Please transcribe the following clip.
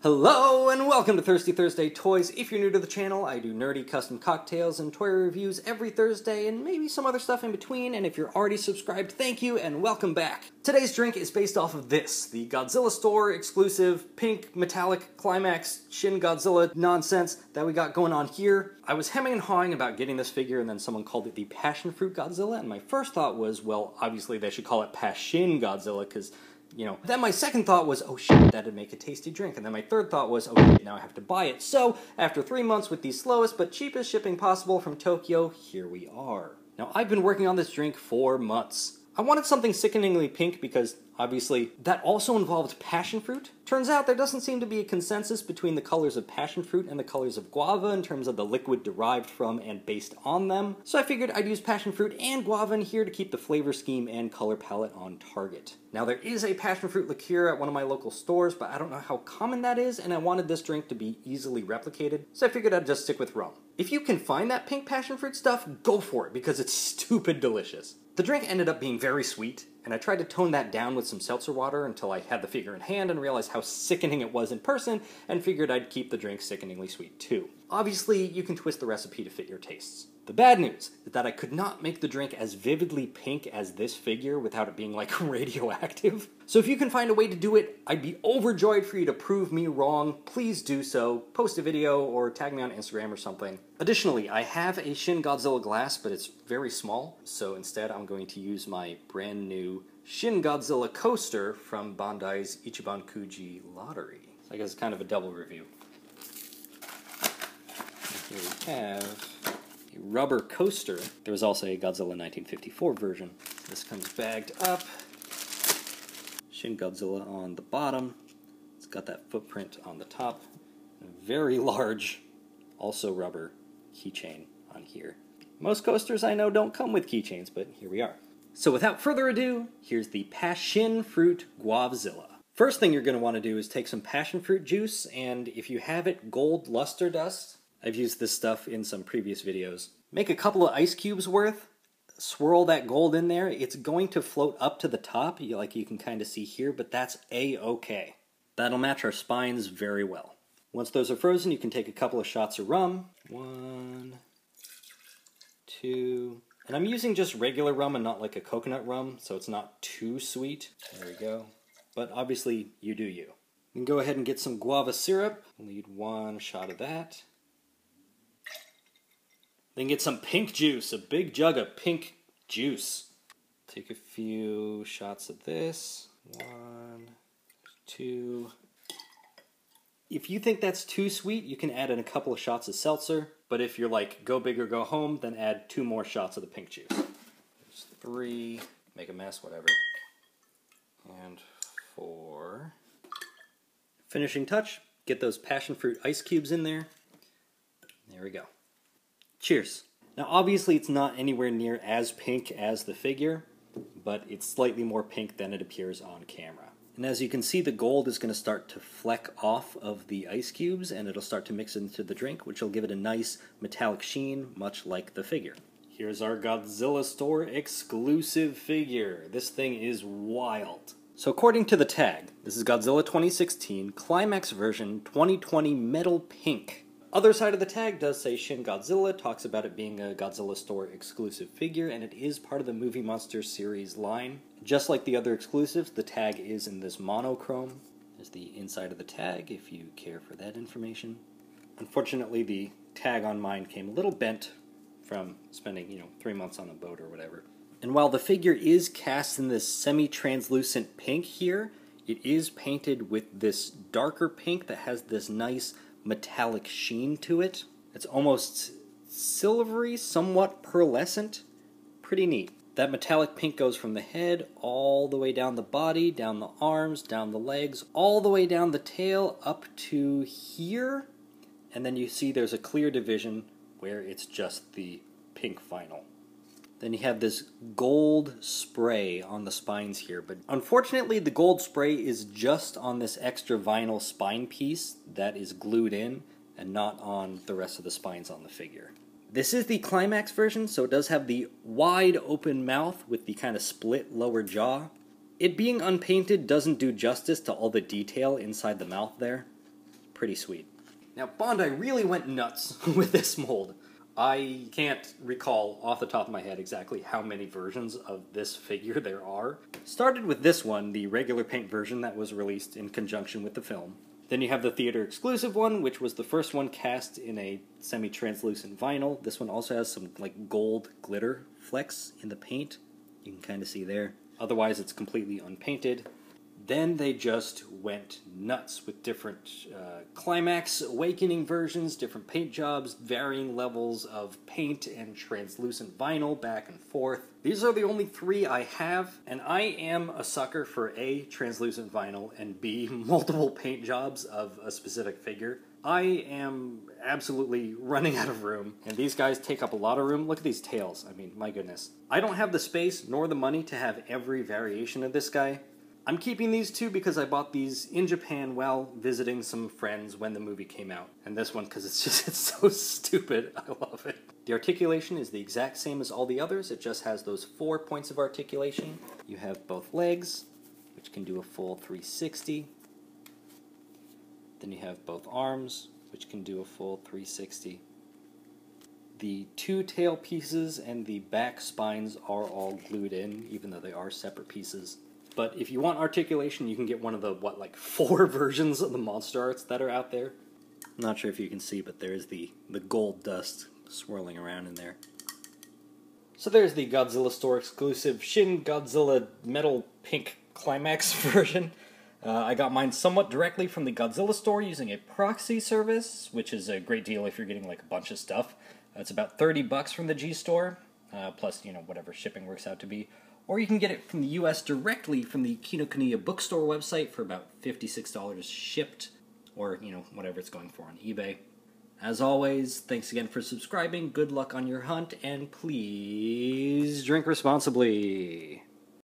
Hello and welcome to Thirsty Thursday Toys. If you're new to the channel, I do nerdy custom cocktails and toy reviews every Thursday and maybe some other stuff in between, and if you're already subscribed, thank you and welcome back. Today's drink is based off of this, the Godzilla Store exclusive pink metallic Climax Shin Godzilla nonsense that we got going on here. I was hemming and hawing about getting this figure and then someone called it the passionfruit Godzilla, and my first thought was, well, obviously they should call it Pa-Shin Godzilla because then my second thought was, oh shit, that'd make a tasty drink. And then my third thought was, oh shit, now I have to buy it. So, after 3 months with the slowest but cheapest shipping possible from Tokyo, here we are. Now, I've been working on this drink for months. I wanted something sickeningly pink because, obviously, that also involved passion fruit. Turns out there doesn't seem to be a consensus between the colors of passion fruit and the colors of guava in terms of the liquid derived from and based on them. So I figured I'd use passion fruit and guava in here to keep the flavor scheme and color palette on target. Now there is a passion fruit liqueur at one of my local stores, but I don't know how common that is, and I wanted this drink to be easily replicated, so I figured I'd just stick with rum. If you can find that pink passion fruit stuff, go for it, because it's stupid delicious. The drink ended up being very sweet, and I tried to tone that down with some seltzer water until I had the figure in hand and realized how sickening it was in person, and figured I'd keep the drink sickeningly sweet too. Obviously, you can twist the recipe to fit your tastes. The bad news is that I could not make the drink as vividly pink as this figure without it being, like, radioactive. So if you can find a way to do it, I'd be overjoyed for you to prove me wrong. Please do so. Post a video or tag me on Instagram or something. Additionally, I have a Shin Godzilla glass, but it's very small, so instead I'm going to use my brand new Shin Godzilla coaster from Bandai's Ichiban Kuji lottery. So I guess it's kind of a double review. And here we have a rubber coaster. There was also a Godzilla 1954 version. This comes bagged up. Shin Godzilla on the bottom. It's got that footprint on the top. A very large, also rubber, keychain on here. Most coasters I know don't come with keychains, but here we are. So without further ado, here's the Pa-Shin Guav-Zilla. First thing you're going to want to do is take some passion fruit juice, and if you have it, gold luster dust. I've used this stuff in some previous videos. Make a couple of ice cubes worth, swirl that gold in there. It's going to float up to the top, like you can kind of see here, but that's A-okay. That'll match our spines very well. Once those are frozen, you can take a couple of shots of rum. 1, 2, and I'm using just regular rum and not like a coconut rum, so it's not too sweet. There we go. But obviously, you do you. You can go ahead and get some guava syrup. We'll need 1 shot of that. Then get some pink juice, a big jug of pink juice. Take a few shots of this. 1, 2. If you think that's too sweet, you can add in a couple of shots of seltzer. But if you're like, go big or go home, then add 2 more shots of the pink juice. There's 3. Make a mess, whatever. And 4. Finishing touch, get those passion fruit ice cubes in there. There we go. Cheers. Now obviously it's not anywhere near as pink as the figure, but it's slightly more pink than it appears on camera. And as you can see, the gold is going to start to fleck off of the ice cubes, and it'll start to mix into the drink, which will give it a nice metallic sheen, much like the figure. Here's our Godzilla Store exclusive figure. This thing is wild. So according to the tag, this is Godzilla 2016 Climax version 2020 Metal Pink. Other side of the tag does say Shin Godzilla, talks about it being a Godzilla Store exclusive figure, and it is part of the Movie Monsters series line. Just like the other exclusives, the tag is in this monochrome. There's the inside of the tag, if you care for that information. Unfortunately, the tag on mine came a little bent from spending, 3 months on a boat or whatever. And while the figure is cast in this semi-translucent pink here, it is painted with this darker pink that has this nice metallic sheen to it. It's almost silvery, somewhat pearlescent. Pretty neat. That metallic pink goes from the head all the way down the body, down the arms, down the legs, all the way down the tail up to here. And then you see there's a clear division where it's just the pink final. Then you have this gold spray on the spines here, but unfortunately the gold spray is just on this extra vinyl spine piece that is glued in and not on the rest of the spines on the figure. This is the Climax version, so it does have the wide open mouth with the kind of split lower jaw. It being unpainted doesn't do justice to all the detail inside the mouth there. pretty sweet. Now, Bandai really went nuts with this mold. I can't recall off the top of my head exactly how many versions of this figure there are. Started with this one, the regular paint version that was released in conjunction with the film. Then you have the theater exclusive one, which was the first one cast in a semi-translucent vinyl. This one also has some like gold glitter flecks in the paint. You can kind of see there. Otherwise, it's completely unpainted. Then they just went nuts with different Climax Awakening versions, different paint jobs, varying levels of paint and translucent vinyl back and forth. These are the only 3 I have, and I am a sucker for A, translucent vinyl, and B, multiple paint jobs of a specific figure. I am absolutely running out of room, and these guys take up a lot of room. Look at these tails. I mean, my goodness. I don't have the space nor the money to have every variation of this guy. I'm keeping these 2 because I bought these in Japan while visiting some friends when the movie came out. And this one because it's so stupid. I love it. The articulation is the exact same as all the others. It just has those 4 points of articulation. You have both legs, which can do a full 360. Then you have both arms, which can do a full 360. The 2 tail pieces and the back spines are all glued in, even though they are separate pieces. But if you want articulation, you can get one of the, 4 versions of the monster arts that are out there. I'm not sure if you can see, but there's the gold dust swirling around in there. So there's the Godzilla Store exclusive Shin Godzilla metal pink Climax version. I got mine somewhat directly from the Godzilla Store using a proxy service, which is a great deal if you're getting like a bunch of stuff. It's about $30 from the G Store, plus, whatever shipping works out to be. Or you can get it from the US directly from the Kinokuniya bookstore website for about $56 shipped, or, whatever it's going for on eBay. As always, thanks again for subscribing, good luck on your hunt, and please drink responsibly.